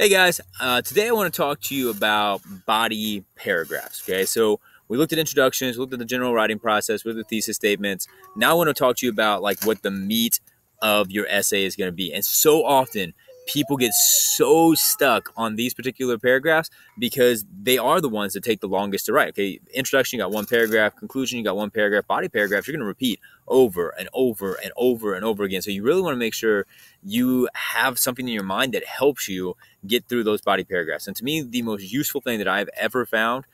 Hey guys, today I want to talk to you about body paragraphs. Okay, so we looked at introductions, looked at the general writing process, with the thesis statements. Now I want to talk to you about like what the meat of your essay is going to be. And so often people get so stuck on these particular paragraphs because they are the ones that take the longest to write. Okay, introduction, you got one paragraph. Conclusion, you got one paragraph. Body paragraphs, you're going to repeat over and over and over and over again. So you really want to make sure you have something in your mind that helps you get through those body paragraphs. And to me, the most useful thing that I've ever found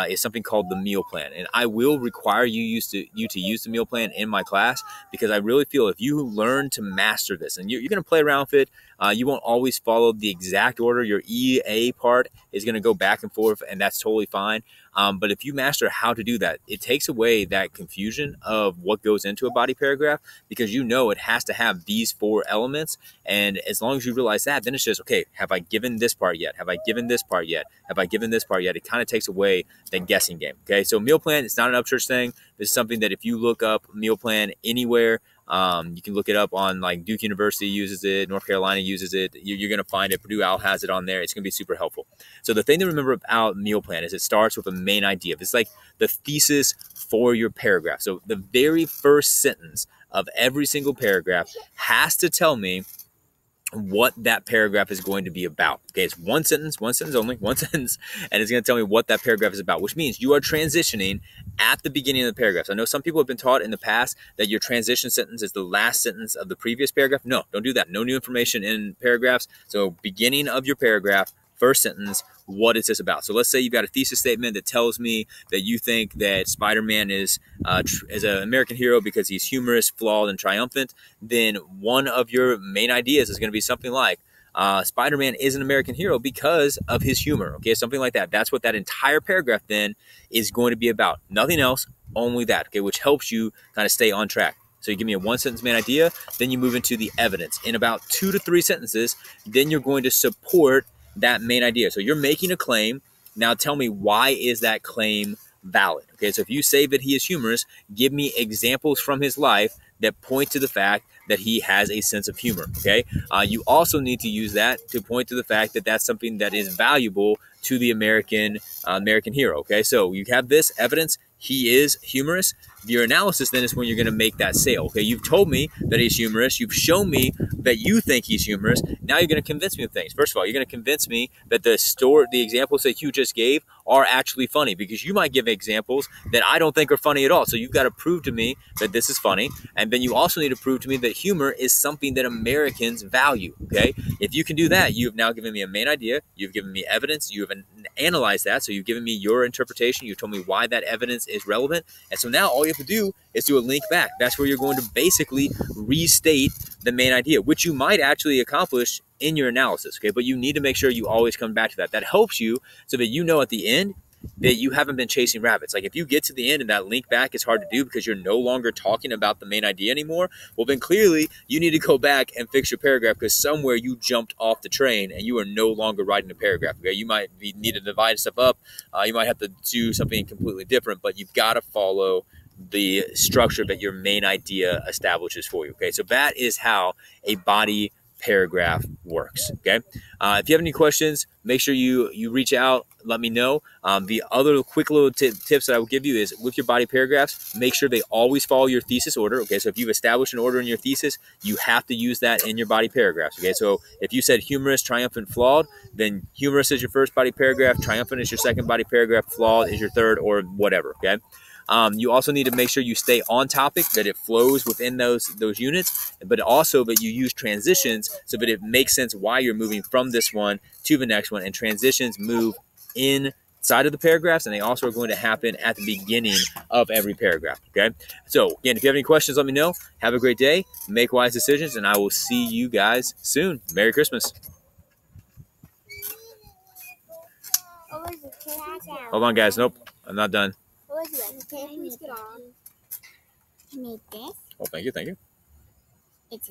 is something called the meal plan. And I will require you to use the meal plan in my class because I really feel if you learn to master this, and you're going to play around with it, you won't always follow the exact order. Your EA part is going to go back and forth, and that's totally fine. But if you master how to do that, it takes away that confusion of what goes into a body paragraph because you know it has to have these four elements. And as long as you realize that, then it's just, okay, have I given this part yet? Have I given this part yet? Have I given this part yet? It kind of takes away the guessing game. Okay, so meal plan, it's not an Upchurch thing. This is something that if you look up meal plan anywhere, you can look it up on like Duke University uses it, North Carolina uses it. You're going to find it. Purdue Owl has it on there. It's going to be super helpful. So the thing to remember about meal plan is it starts with a main idea. It's like the thesis for your paragraph. So the very first sentence of every single paragraph has to tell me what that paragraph is going to be about. Okay, it's one sentence only, one sentence, and it's going to tell me what that paragraph is about, which means you are transitioning at the beginning of the paragraph. So I know some people have been taught in the past that your transition sentence is the last sentence of the previous paragraph. No, don't do that. No new information in paragraphs. So beginning of your paragraph, first sentence, what is this about? So let's say you've got a thesis statement that tells me that you think that Spider-Man is an American hero because he's humorous, flawed, and triumphant. Then one of your main ideas is going to be something like, Spider-Man is an American hero because of his humor. Okay, something like that. That's what that entire paragraph then is going to be about. Nothing else, only that. Okay, which helps you kind of stay on track. So you give me a one sentence main idea, then you move into the evidence. In about 2 to 3 sentences, then you're going to support that main idea. So you're making a claim. Now tell me, why is that claim valid? Okay, so if you say that he is humorous, give me examples from his life that point to the fact that he has a sense of humor. Okay, you also need to use that to point to the fact that that's something that is valuable to the American hero. Okay, so you have this evidence. He is humorous. Your analysis then is when you're going to make that sale. Okay, you've told me that he's humorous. You've shown me that you think he's humorous. Now you're going to convince me of things. First of all, you're going to convince me that the examples that you just gave are actually funny, because you might give examples that I don't think are funny at all. So you've got to prove to me that this is funny. And then you also need to prove to me that humor is something that Americans value. Okay, if you can do that, you've now given me a main idea. You've given me evidence. You have analyzed that. So you've given me your interpretation. You've told me why that evidence is relevant. And so now all you have to do is do a link back. That's where you're going to basically restate the main idea, which you might actually accomplish in your analysis. Okay, but you need to make sure you always come back to that. That helps you so that you know at the end that you haven't been chasing rabbits. Like if you get to the end and that link back is hard to do because you're no longer talking about the main idea anymore, well then clearly you need to go back and fix your paragraph because somewhere you jumped off the train and you are no longer writing a paragraph. Okay, you might need to divide stuff up. You might have to do something completely different, but you've got to follow the structure that your main idea establishes for you. Okay, so that is how a body paragraph works. Okay, if you have any questions, make sure you reach out, let me know. The other quick little tips that I will give you is with your body paragraphs, make sure they always follow your thesis order. Okay, so if you've established an order in your thesis, you have to use that in your body paragraphs. Okay, so if you said humorous, triumphant, flawed, then humorous is your first body paragraph, triumphant is your second body paragraph, flawed is your third, or whatever. Okay, you also need to make sure you stay on topic, that it flows within those units, but also that you use transitions so that it makes sense why you're moving from this one to the next one. And transitions move inside of the paragraphs, and they also are going to happen at the beginning of every paragraph. Okay, so again, if you have any questions, let me know. Have a great day, make wise decisions, and I will see you guys soon. Merry Christmas. Hold on, guys. Nope, I'm not done. Can I please get on? Make this. Oh, thank you. It's a